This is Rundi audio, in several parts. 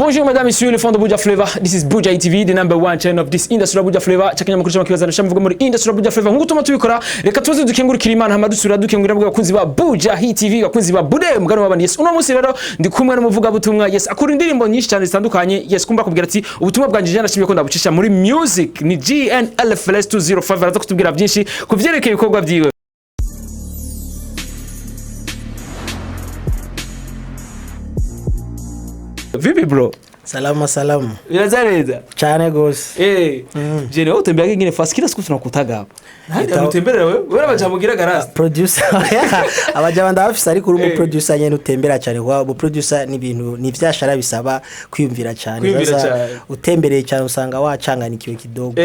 Bonjour mesdames et messieurs, les fans de Buja Flavor. This is Buja TV, the number one channel of this industry Buja Flavor. Chakanya makuru cy'amakibaza shamuvuga muri industry Buja Flavor. Nkuko tuma tubikora, reka tubaze dukengurukira Imana hama dusura dukengurira abakunzi ba Buja TV, abakunzi ba Bude mugano w'abandi. Yes, uno munsi rero ndi kumwe n'umuvuga butumwa. Yes, akora indirimbo nyinshi cyane zitandukanye. Yes, kumba kubwira ati ubutumwa bwanje jana nashimye ko ndabucisha muri music ni GNLFLS 205 araza kutubwira byinshi kuvyerekeye ibikorwa byiwe. Vipi bro? Salamu. Unazareza? Chane gose. Jene wote utembea ngine fast kila siku tunakutaga hapa. Hadi utembera wewe? Wewe bachamugira garasi. Producer. Abaja ndabafisa ariko uri mu producer nyene utembera cyane kwa mu producer ni ibintu ni vyashara bisaba kwiyumvira cyane. Sasa utembereye cyane usanga wacanganikiwe kidogo.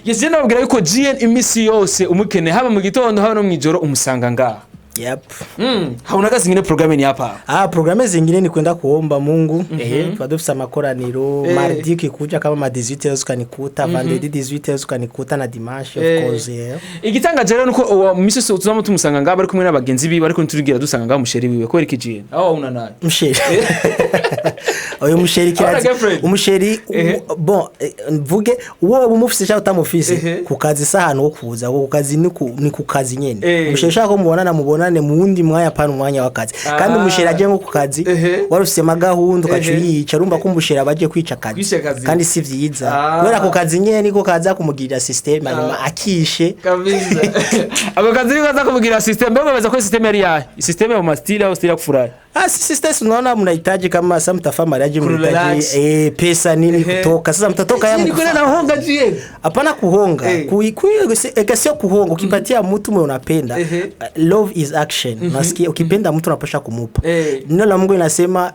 Yes, jene nabwira yuko GN imisi yose umukene haba mu gitondo haba no mwijoro umusanga ngaha. Yep. Hauna kazi zingine programme ni hapa. Programme zingine ni kwenda kuomba Mungu. Twadufisa makoraniro, mardi kikuja kama ma 18h ukanikuta, vendredi 18h ukanikuta na dimanche of course. Igitanga jero nuko misisi tuzamo tumusanga ngaba ari kumwe n'abagenzi biwe ariko nturigira dusanga ngaba musheri wiwe ko erikije. Aho una naye. Musheri. Oyo musheri kirazi. Umusheri bon mvuge uwo umufise cyangwa utamufise ku kazi sahano wo kuza ku kazi ni ku kazi nyene. Umusheri shaka ko mubonana mubonane mu wundi mwanya pana umwanya wakazi. Kandi umusheri aje nko ku kazi warufise magahunda ukacuyica urumva ko umusheri abaje kwica kazi. Kandi si vyiza. Kubera ku kazi nyene niko kaza kumugirira system hanyuma akishe. Kabisa. Ako kazi niko kaza kumugirira system mbego beza ko system yari yahe. System ya mastila au stila kufurahi. System unaona mnahitaji kama sasa mtafanya mariage mnahitaji pesa nini kutoka. Sasa mtatoka ya mkufanya na honga GN. Hapana kuhonga. Sio kuhonga. Ukipatia mtu mwe unapenda. Love is action. Unasikia ukipenda mtu unapaswa kumupa. Neno la Mungu linasema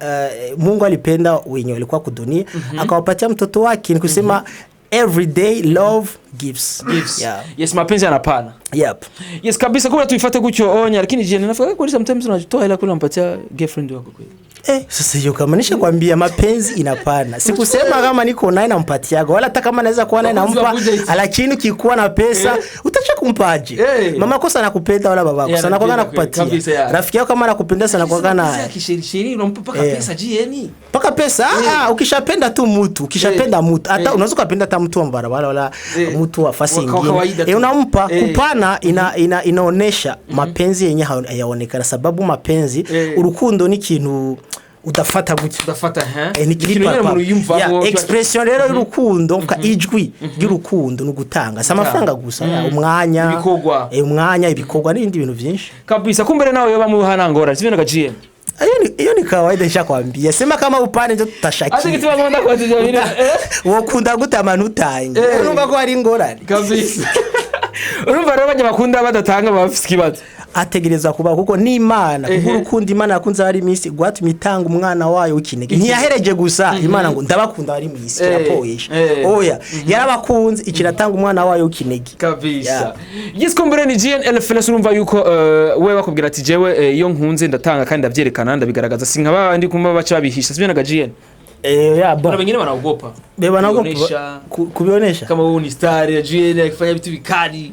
Mungu alipenda wenye walikuwa kudunia akawapatia mtoto wake. Ni kusema every day love gives. Yeah. Yes, mapenzi yanapana. Yep. Yes kabisa kwa tuifuate kucho onya lakini je nafaka kwa sometimes unajitoa ila kula mpatia girlfriend wako kweli. Sasa hiyo kama nisha kwambia mapenzi inapana. Sikusema kama niko naye nampatiaga wala hata kama naweza kuwa naye nampa lakini ukikuwa na pesa utacha kumpaje. Mama kosa nakupenda wala babako sana kwa kana kupatia. Rafiki yako kama anakupenda sana kwa kana kishiri unampa paka pesa GN. Paka pesa ukishapenda tu mtu, ukishapenda mtu hata unaweza kupenda hata mtu wa barabara wala mtu wa fasi nyingine. Unampa kupana inaonesha mapenzi yenye hayaonekana sababu mapenzi urukundo ni kintu udafata gutya ni kiripa expression rero y'urukundo mka ijwi y'urukundo n'ugutanga sama franga gusa umwanya ibikorwa n'ibindi bintu byinshi kabisa kumbere nawe yoba mu hanangora sivyo nagajiye hiyo ni kawaida nishakwambia sema kama upane ndio tutashaki ati kitu bagomba kwatija bine wokunda gutamana utange urumva ko ari ingorane kabisa urumva rero bajya bakunda badatanga bafise kibazo ategereza kuba kuko ni Imana kurukundo Imana yakunze ari misi gwatumye itanga umwana wayo ukinege ntiyahereje gusa Imana ngo ndabakunda ari misi kirapoyesha oya yarabakunze ikiratanga umwana wayo ukinege kabisa yes kumbere ni GNLFLS urumva yuko wewe bakubwira ati jewe iyo nkunze ndatanga kandi ndavyerekana ndabigaragaza sinkaba ndi kumba bacha bihisha sibyo naga GN bora wengine wanaogopa wanaogopa kubionesha kama wewe ni star ya GN akifanya vitu vikali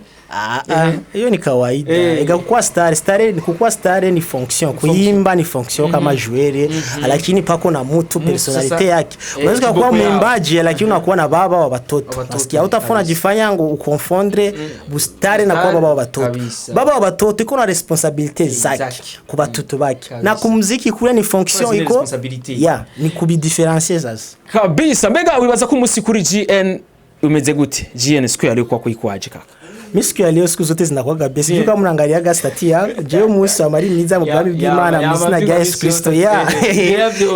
hiyo ni kawaida ega kwa star ni kukua star ni fonction kuimba ni fonction kama jouer lakini pako na mtu personality yake unaweza kuwa mwimbaji lakini unakuwa na baba wa watoto nasikia utafuna jifanya ngo ukonfondre bustare na kwa baba wa watoto iko na responsibility zake ku batoto bake na kumuziki kule ni fonction iko ni kubidifferencier sasa kabisa mbega wibaza ko umusi kuri GN umeze gute GN square ari kwa kuikwaje kaka Misiku ya leo siku zote zinakuwa besi yuko mnaangalia ga stati ya je musi wa mari mwiza mu bwami bw'Imana musina ya Yesu Kristo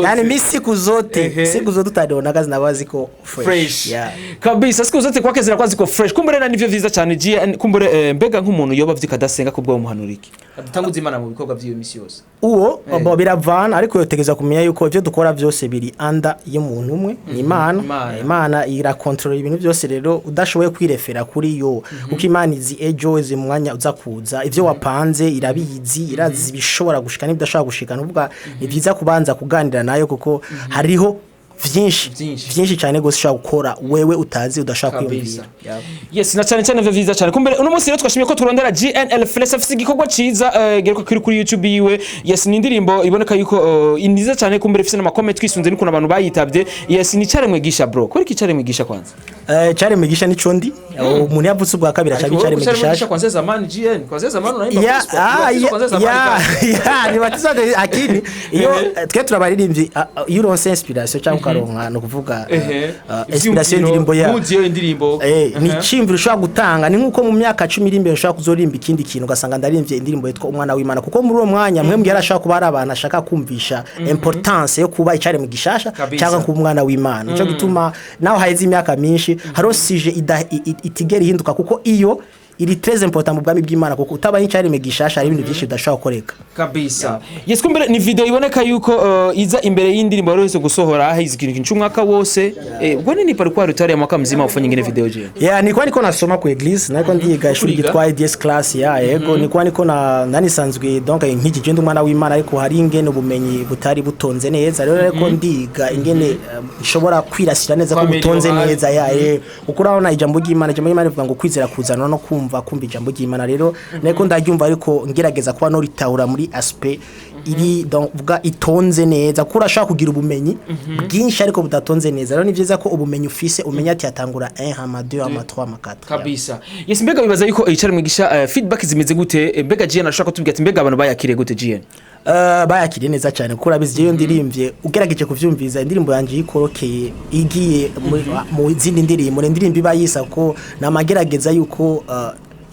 yani misiku zote utadiona gazi nabazi ko fresh kabisa siku zote kwake zinakuwa ziko fresh kumbere na nivyo vyiza cyane je kumbere mbega nk'umuntu yoba vyikadasenga kubwo umuhanuriki adutanguza Imana mu bikorwa by'iyo misi yose uwo biravana ariko yotegeza kumenya yuko ivyo dukora byose biri anda y'umuntu umwe ni Imana ira control ibintu byose rero udashoboye kwirefera kuri yo uko izi ejo izi mwanya uza kuza ivyo wapanze irabizi irazi bishobora gushika n'ibidashobora gushika n'ubwa ni byiza kubanza kuganira nayo kuko hariho vyinshi cyane gose ushaka gukora wewe utazi udashaka kwiyumvira. Yes, na cyane cyane vyiza cyane. Kumbe uno munsi rero twashimiye ko turondera GNL Flex afise igikorwa ciza geruka kuri YouTube yiwe. Yes, ni indirimbo iboneka yuko iniza cyane, kumbe ifise n'ama comment twisunze n'ukuntu abantu bayitavye. Yes, ni cyare mwigisha bro. Kuri ki cyare mwigisha kwanza? Cyare mwigisha ni condi. Umuntu yavutse ubwa kabiri acha cyare mwigisha. Kwanza zamani GN, kwanza zamani unaimba kwanza zamani. Ni batiza akini. Iyo twe turabaririmbyi iyo uronse inspiration cyangwa ukaronka no kuvuga inspiration y'indirimbo ya. Muziyo indirimbo. Ni chimviro ushaka gutanga, ni nkuko mu myaka 10 iri imbere ushaka kuzorimba ikindi kintu ugasanga ndarimbye indirimbo yitwa umwana w'Imana, kuko muri uwo mwanya mwembwe yarashaka kuba ari abantu ashaka kumvisha importance yo kuba icare mu gishasha cyangwa kuba umwana w'Imana. Nico gituma naho haize imyaka myinshi harosije itigeri hinduka, kuko iyo iri très important mu bwami bw'Imana, kuko utabaye icari mu gishasha ari ibintu byinshi udashaka koreka kabisa. Yes, kumbe ni video iboneka yuko iza imbere y'indirimbo yose gusohora hizi kintu cy'umwaka wose. Ubwo ni parcours rutari ya mwaka mzima ufanye ngene video je? Nilikuwa niko nasoma ku eglise, niko ndiga ishuri gitwaye DS class yego nilikuwa niko nanisanzwe donc nk'iki gendo umwana w'Imana, ariko hari ingene ubumenyi butari butonze neza, rero ariko ndiga ingene ishobora kwirasira neza ko butonze neza kuko urabona ijambo ry'Imana rivuga ngo kwizera kuzana no kumva ijambo ry'Imana. Rero niko ndaryumva, ariko ngerageza kuba no ritahura muri aspect iri donc vuga itonze neza, kuko urashaka kugira ubumenyi bwinshi ariko budatonze neza. Rero ni byiza ko ubumenyi ufise umenya ati atangura 1 hama 2 hama 3 hama 4 kabisa. Yes, mbega bibaza yuko icari mwigisha feedback zimeze gute? Mbega GN arashaka kutubwira ati mbega abantu bayakiriye gute GN? Bayakiriye neza cyane, kuko urabizi iyo ndirimbye ugerageje kuvyumviza indirimbo yanje yikorokeye igiye mu zindi ndirimbo ibayisa ko namagerageza yuko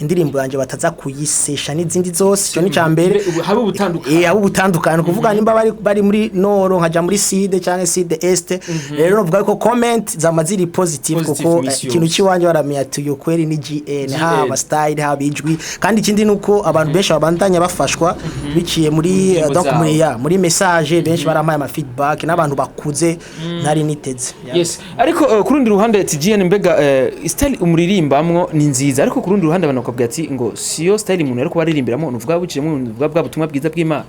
indirimbo yanje bataza kuyisesha n'izindi zose. Cyo ni cyambere haba ubutandukana kuvuga nimba bari muri noro nkaja muri side cyangwa side est. Rero novuga ko comment zamaziri positive, kuko ikintu kiwanje baramenya tuyo kweri ni GN haba style haba ijwi, kandi ikindi nuko abantu benshi babandanya bafashwa biciye muri donc muri message benshi barampaye ama feedback n'abantu bakuze nari niteze. Yes, ariko kurundi ruhande GN mbega style umuririmbamwo ni nziza, ariko kurundi ruhande abantu ati ngo siyo style umuntu ariko baririmbiramo nuvuga buciye mu nuvuga bwa butumwa bwiza bw'Imana.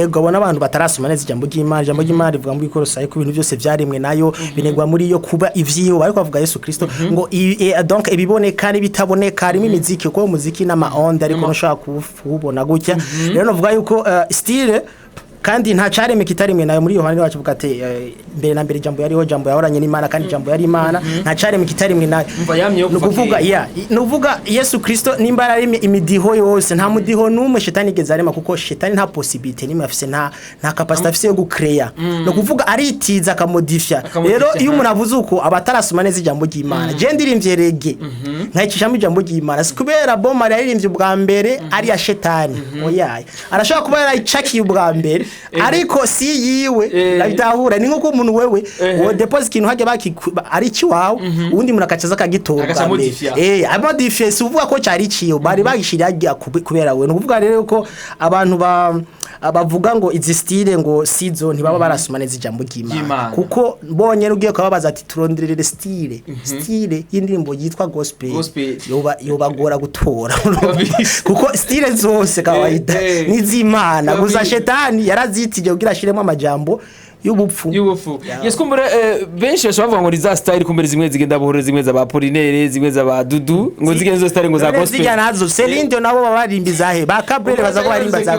Abona abantu batarasoma neza ijambo ry'Imana rivuga muri Kolosai ko ibintu byose byarimwe nayo binegwa muri yo kuba ivyiyo, ariko bavuga Yesu Kristo ngo donc ibiboneka n'ibitaboneka, harimo imiziki, ko umuziki n'ama onda ariko nshaka kubona gutya. Rero novuga yuko style kandi nta careme kitarimwe nayo muri Yohana wacu vuga ati mbere na mbere jambo yariho, jambo yahoranye n'Imana, kandi jambo yari Imana, nta careme kitarimwe nayo. Nukuvuga nuvuga Yesu Kristo nimba ari imidiho yose, nta mudiho numwe shetani igeze arema, kuko shetani nta possibility nimwe afise, nta capacity afise yo gucreate. Nukuvuga aritiza akamodifya. Rero iyo umuntu avuze uko abatarasoma neza ijambo ry'Imana, je ndirimvye rege nkayicishamo ijambo ry'Imana, sikubera boma yaririmbye ubwa mbere ari ya shetani. Oyaye arashaka kuba yarayicakiye ubwa mbere, ariko si yiwe labitahura. Ni nko umuntu wewe wo deposit kintu hage baki ari kiwawe ubundi muntu akacaza kagitora amodifie, uvuga ko cyari ciyo bari bagishiriye kubera we. Nukuvuga rero ko abantu bavuga ngo izi style ngo sizo ntibaba barasoma neza ijambo ry'Imana, kuko bonye rugiye kubabaza ati turonderere style y'indirimbo yitwa gospel yobagora gutora kuko style zose kawaida nizimana, gusa shetani yarazitije kugira ashiremo amajambo y'ubupfu. Yes, kumbure benshi bashobora ngo riza style kumbere zimwe zigenda buhore, zimwe za Apollinaire, zimwe za Dudu, ngo zigenzo style ngo za gospel zijya nazo Celine nabo babarimbi zahe ba Cabrel baza ko barimba za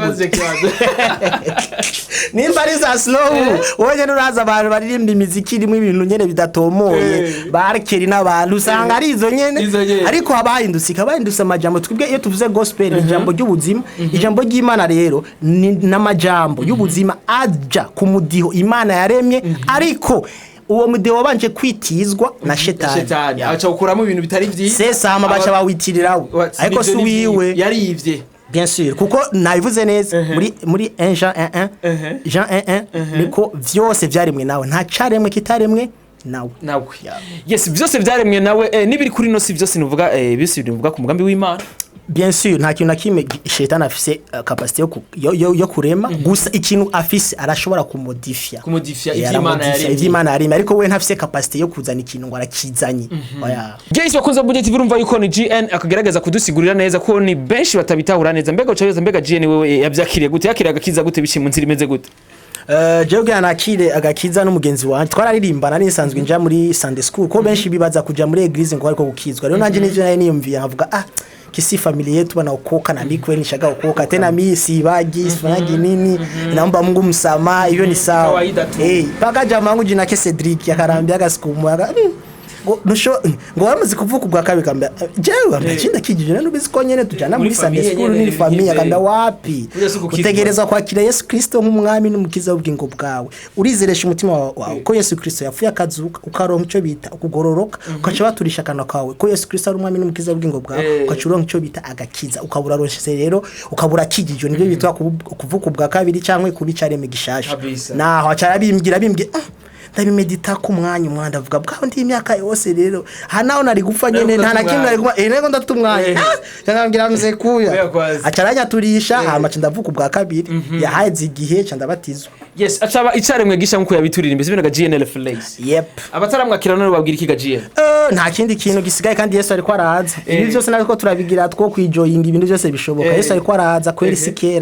nimba ari za slow woje nuraza abantu baririmba imiziki irimo ibintu nyene bidatomoye barekeri n'abantu usanga ari izo nyene, ariko habahindutse amajambo. Twibwe iyo tuvuze gospel ijambo ry'ubuzima, ijambo ry'Imana rero n'amajambo y'ubuzima aja ku mudiho Imana yaremye, ariko uwo mudiho wabanje kwitizwa na shetani acha ukuramo ibintu bitari vyiza. Sesa bacha bawitiriraho, ariko si wiwe yarivye bien sûr, kuko nabivuze neza muri Jean 1:1 niko vyose vyarimwe nawe, nta caremwe kitaremwe nawe. Yes, vyose vyaremwe nawe. Nibiri kuri no si vyose nuvuga byose bivuga ku mugambi w'Imana. Bien sûr, nta kintu nakime shetani afise capacity yo kurema, gusa ikintu afise arashobora kumodifya ivy'Imana yaremye, ariko we ntafise capacity yo kuzana ikintu ngo arakizanye. Guys, bakunze Budget TV urumva yuko ni GN akagerageza kudusigurira neza ko ni benshi batabitahura neza. Mbega ucabeza mbega GN wewe yavyakiriye gute, yakiriye agakiza gute, bishi mu nzira imeze gute? jewe nakire agakiza n'umugenzi wanje twararirimbana nisanzwe nja muri Sunday school ko benshi bibaza kuja muri eglise ngo ariko gukizwa rero nanje nivyo nayo niyumviye nkavuga kisi familia yetu wanaokoka na mimi kweli nishaga okoka tena mimi si sifanyaje nini naomba Mungu msamaha hiyo ni sawa paka jamaa wangu jina ke Cedric akarambia agasikumwa ngo wamaze kuvuka ubwa kabiri kamba jewe amachinda kijije nano biziko nyene tujana muri Sunday school ni familia kanda wapi utegereza kwakira Yesu Kristo nk'umwami n'umukiza w'ubugingo bwawe urizeresha umutima wawe ko Yesu Kristo yapfuye akazuka ukaronka ico bita ukugororoka ukaca baturisha kana kawe ko Yesu Kristo ari umwami n'umukiza w'ubugingo bwawe ukaca uronka ico bita agakiza ukabura ronse rero ukabura kijije nibyo bitwa kuvuka ubwa kabiri cyangwa kuri careme gishasha naho acara bimbwira ndabimedita ku mwanya avuga bwa ndi imyaka yose rero hanaho nari gupfa nyene nta nakimwe nari gupfa nego ndatumwanya cyangambira mze kuya acaranya turisha hamace ndavuka ubwa kabiri yahaze igihe cyo ndabatizwa yes acaba icaremwe gisha nkuko yabiturira imbese binaga GNL Flex abataramwakira none babwira iki gagiye nta kindi kintu gisigaye kandi Yesu ariko araza ibi byose nariko turabigira two kwijoyinga ibintu byose bishoboka Yesu ariko araza kweri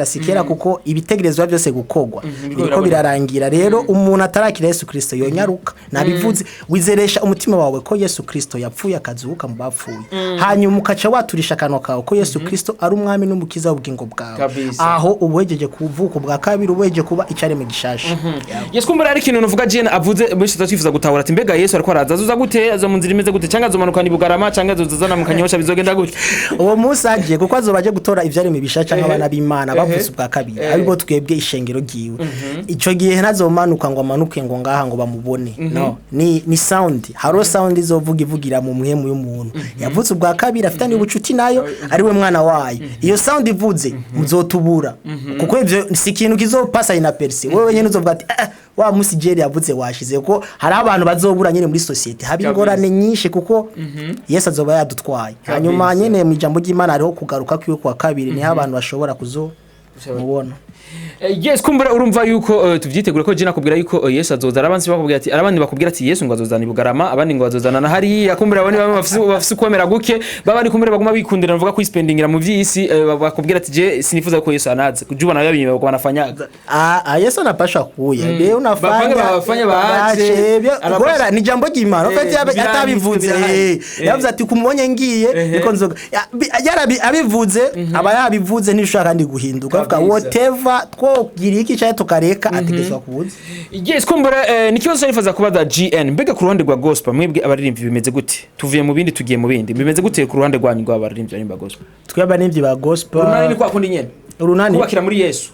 sikera kuko ibitegerezwa byose gukogwa biriko birarangira rero umuntu atarakira Yesu Kristo yonyaruka nabivuze wizeresha umutima wawe ko Yesu Kristo yapfuye akazuka mu bapfuye hanyuma ukaca waturisha kano kawe ko Yesu Kristo ari umwami n'umukiza w'ubugingo bwawe aho ubuhejeje kuvuka ubwa kabiri ubuhejeje kuba icareme gishasha Yesu kumbura ari kintu nuvuga Jene avuze benshi tatifuza gutahura ati mbega Yesu ariko araza azuza gute azo munzira imeze gute cyangwa azomanuka ni Bugarama cyangwa azozana mu Kanyosha bizogenda gute uwo munsi agiye kuko azobaje gutora ivyareme bishasha nk'abana b'Imana bavuze ubwa kabiri abibo twebwe ishengero giwe ico gihe nazomanuka ngo amanuke ngo ngaha ngo bamubone no ni sound haro sound ivugira mu muhemu y'umuntu yavuze ubwa kabiri afitanye ubucuti nayo ari we mwana wayo iyo sound ivuze muzotubura kuko ivyo si ikintu kizopasa ina perse wewe nyene uzovuga ati wa musi Jerry yavuze washize ko hari abantu bazobura nyene muri society habi ingorane nyinshi kuko Yesu azoba yadutwaye hanyuma nyene mu ijambo ry'Imana ariho kugaruka kwiwe kwa kabiri ni abantu bashobora mubona yes kumbura urumva yuko tuvyitegura ko Jina kubwira yuko Yesu azoza arabanzi bakubwira ati arabandi bakubwira ati Yesu ngo azozana Bugarama abandi ngo azozana na hari yakumbura abandi bafise kwemera guke babandi kumbura baguma bikundira navuga ko spendingira mu vyisi bakubwira ati je sinifuza ko Yesu anaze kujuba nayo yabinye bakwana fanyaga Yesu anapasha kuya leo unafanya baache kwera ni jambo ry'Imana ofete atabivuze yavuze ati kumonye ngiye niko nzoga yarabi abivuze aba yabivuze nishaka ndi guhinduka avuga whatever twogira iki cyaye tukareka ategezwa kubuza yes kumbura nikibazo nifaza kubaza GN mbega ku ruhande rwa gospel mwebwe abaririmvyi bimeze gute tuvuye mu bindi tugiye mu bindi bimeze gute ku ruhande rwanyu rwa abaririmvyi ari gospel twabaririmvyi ba gospel urunani ni kwa kundi nyene urunani kubakira muri Yesu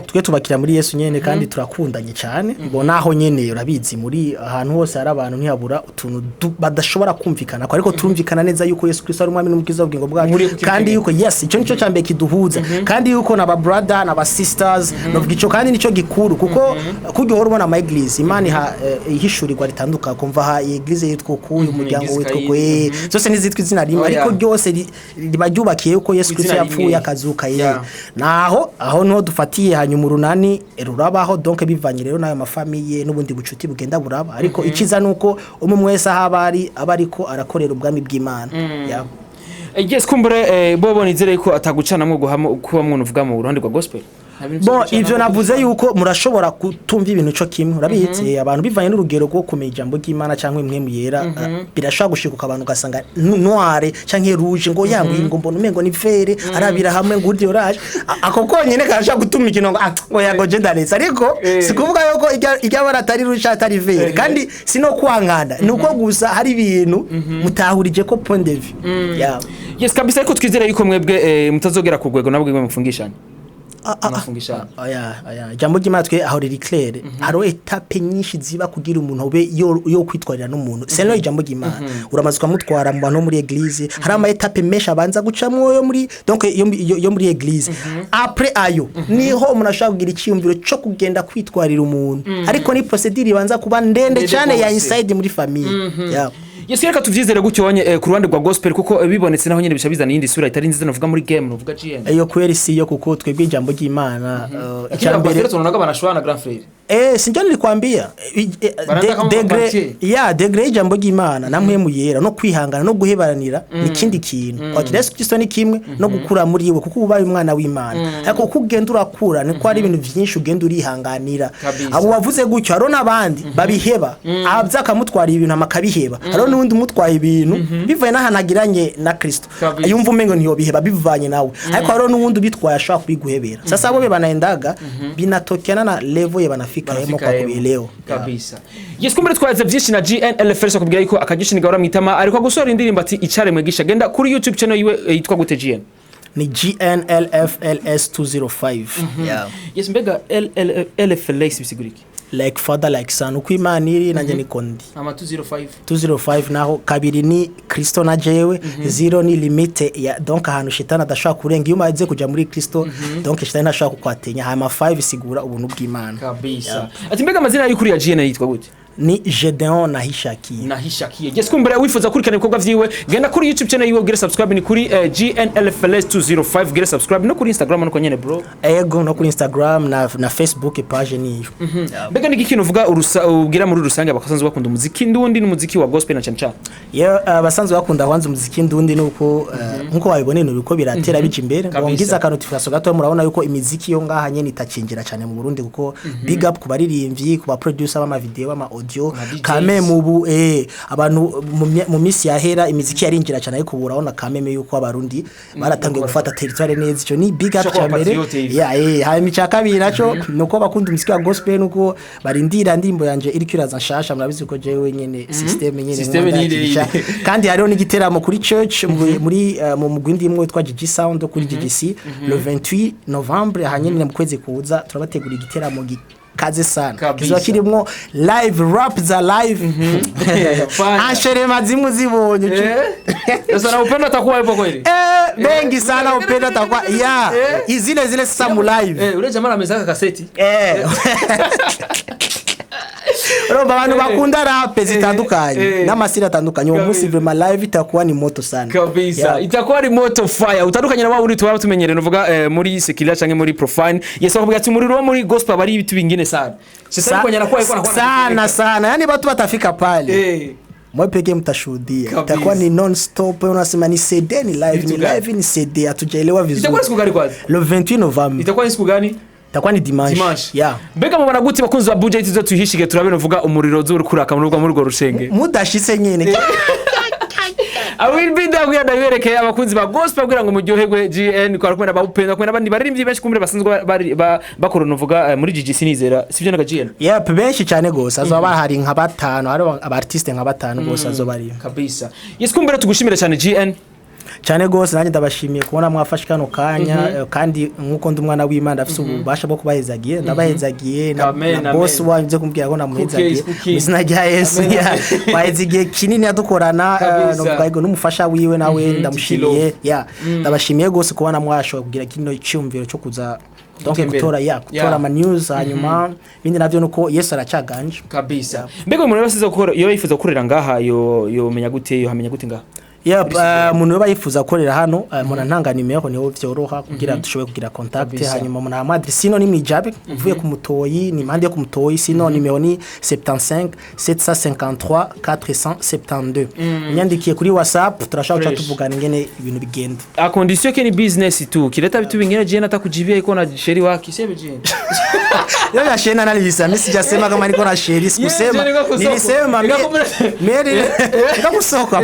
twe tubakira muri Yesu nyene kandi turakundanye cyane naho nyene urabizi muri ahantu hose hari abantu ntihabura utuntu badashobora kumvikana ariko turumvikana neza yuko Yesu Kristo ari umwami n'umukiza w'ubugingo bwacu kandi yuko yes ico nico cyambe kiduhuza kandi yuko naba brother naba sisters novuga ico kandi nico gikuru kuko kujya horubona ama eglise Imana ihishurirwa ritanduka kumva ha eglise yitwa ko uyu muryango witwa kwe zose nizitwa izina rimwe ariko ryose ribajubakiye yuko Yesu Kristo yapfuye akazuka naho aho no dufatiye hanyuma urunani rurabaho donc bivanye rero nayo mafamiye n'ubundi bucuti bugenda buraba ariko ikiza nuko umwe wese abariko arakorera ubwami bw'Imana yes kumbure bobo nizere ko atagucana mwo kuba mwo uvuga mu ruhande rwa gospel ivyo navuze yuko murashobora kutumva ibintu cyo kimwe urabizi abantu bivanye n'urugero rwo kumenya ijambo ry'Imana cyangwa imwe mu yera birashaka gushikuka abantu gasanga noire cyangwa rouge ngo yangu ngo mbona umengo ni vere arabira hamwe ngo uri oraje ako konyene karashaka gutuma ikintu ngo yago gendaretse ariko sikuvuga yuko ijya baratari rouge atari vere kandi sino kwangana nuko gusa hari ibintu mutahurije ko point de vue yes kabisa ariko twizera yuko mwebwe mutazogera ku rwego nabwo mwemufungishanya jambo ry'Imana aho riri claire haro etape nyinshi ziba kugira umuntu obe yo kwitwarira n'umuntu seno ijambo ry'Imana uramazwa mutwara mu bantu muri eglise hari ama etape menshi abanza gucamwo yo muri donc yo muri eglise après ayo niho umuntu ashaka kugira ikiyumviro cyo kugenda kwitwarira umuntu ariko ni procedure ibanza kuba ndende cyane ya inside muri famille Yesu reka tuvyizere gucyonye ku ruhande rwa gospel kuko bibonetse naho nyene bishabizana yindi sura itari nziza navuga muri game navuga GN iyo kweri si yo kuko twebwe ijambo ry'Imana icyambere tunonaga banashwana grand frère sinjye nilikwambia degré ijambo ry'Imana namwe muyera no kwihangana no guhebaranira n'ikindi kintu kwa Yesu Kristo ni kimwe no gukura muri we kuko ubaye umwana w'Imana ariko kugenda urakura ni ko ari ibintu byinshi ugenda urihanganira abo wavuze gutyo haro nabandi babiheba abyakamutwara ibintu amakabiheba haro n'undi umutwaye ibintu bivaye nahanagiranye na Kristo yumva umengo ntiyo biheba bivanye nawe ariko haro n'undi bitwaye ashaka kubiguhebera sasa abo banaendaga binatokana na level banafika hemo kwa kuelewa kabisa. Yes, kumbe twaze byinshi na GNLFS akubwira yuko akagishi nigahora mwitama ariko gusora indirimbo ati icare mwegisha genda kuri YouTube channel yiwe yitwa gute GN ni GNLFLS 205. Yes, mbega LFLS bisiguriki like father like son uko Imana iri nanje ni kondi ama 205 naho kabiri ni Kristo na jewe zero ni limite ya donc ahantu shitana adashaka kurenga iyo maze kuja muri Kristo donc shitana ashaka kukwatenya hama 5 sigura ubuntu bw'Imana kabisa. Ati mbega amazina y'ukuri ya GN yitwa gute ni Gedeon Nahishakiye. Yes, kumbere wifuza kurikana ibikorwa vyiwe genda kuri YouTube channel yiwe gira subscribe ni kuri GNLFLS 205 gira subscribe no kuri Instagram no konyene bro ego no kuri Instagram na Facebook page niyo. Mbega ni ikintu uvuga ugira muri rusange abasanzwe bakunda umuziki ndundi n'umuziki wa gospel na cyane abasanzwe bakunda kwanza umuziki ndundi nuko nkuko wabibone no biko biratera bije imbere ngiza akanotification gato murabona yuko imiziki yo ngaha nyene itacingira cyane mu Burundi kuko big up ku baririmbyi ku ba producer b'ama video b'ama audio kame mubu abantu mu misi yahera imiziki yarinjira cyane ariko urabona kameme yuko abarundi baratangiye gufata territoire neza cyo ni big up cyambere hayi mica kabiri naco nuko bakunda umuziki wa gospel nuko barindira ndimbo yanje iri kiraza nshasha murabizi ko jewe nyene system nyene kandi hariho n'igiteramo kuri church muri mu mugwindi imwe twa GG Sound kuri GGC le 28 Novembre hanyene mu kwezi kuza turabategura igiteramo kaze sana kizo kirimo live rap za live anshere mazimu zibonye sasa upendo atakuwa hapo kweli bengi sana upendo atakuwa zile samu live ule jamaa amezaka kaseti Roba abantu bakunda rap zitandukanye n'amasira atandukanye uwo munsi vraiment live itakuwa ni moto sana kabisa itakuwa ni moto fire utandukanye na waburi tuba tumenyereye novuga muri secular canke muri profane yesa kuvuga ati muri ro muri gospel bari ibitu bingine sana sasa kwenye nakuwa sana yani watu watafika pale mwe peke mtashuhudia itakuwa ni non stop unasema ni CD ni live ni CD atujaelewa vizuri itakuwa siku gani kwanza le 28 Novembre itakuwa ni siku gani takwa ni dimanche mbega mubana guti bakunzi ba budget zo tuhishige turabe novuga umuriro zuri kuraka muri urwo rushenge mudashitse nyene awil binda kuyanda yereke abakunzi ba gospel kugira ngo muryoherwe GN kwa kumwe n'abapenda kumwe n'abandi baririmbyi benshi kumwe basanzwe bakora novuga muri GGC nizera sivyo naga GN benshi cyane gose azoba hari nka batanu hari abartiste nka batanu gose azoba ari kabisa. Yes, kumbere tugushimira cyane GN cyane gose nanjye ndabashimiye kubona mwafashe kano kanya kandi nkuko ndi umwana w'Imana afite ububasha bwo kubahezagiye ndabahezagiye na boss wanje kumbwira ko namuhezagiye izina rya Yesu bahezagiye kinini yadukorana no bwayigo n'umufasha wiwe nawe ndamushimiye ndabashimiye gose kubona mwasho kugira kino cyumviro cyo kuza donc gutora ama news hanyuma bindi navyo nuko Yesu aracaganje kabisa. Mbega umuntu basize gukora iyo yifuza gukorera ngaha yo menya gute yo hamenya gute ngaha umuntu bayifuza gukorera hano muna ntanga nimero niho vyoroha kugira dushobore kugira contact hanyuma muna amadresse sino ni mijabe uvuye ku mutoyi ni mande ku mutoyi sino nimero ni 75 753 472 nyandikiye kuri WhatsApp turashaka tuvugana ingene ibintu bigenda a condition que ni business tu kireta bitu bingine je natakujibia iko na sheri waki sebe je ya shena analisa mimi sijasema kama niko na sheri sikusema nilisema mimi nikakusoka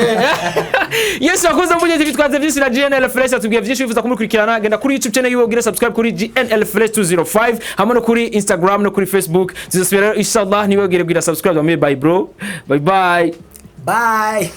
Yes, wakoze mbuje TV twaze byinshi na GNLFLS atubwiye byinshi bifuza kumukurikirana genda kuri YouTube channel yiwe ugira subscribe kuri GNLFLS 205 hamwe no kuri Instagram no kuri Facebook zizosubira inshallah niwe ugira subscribe bye bro bye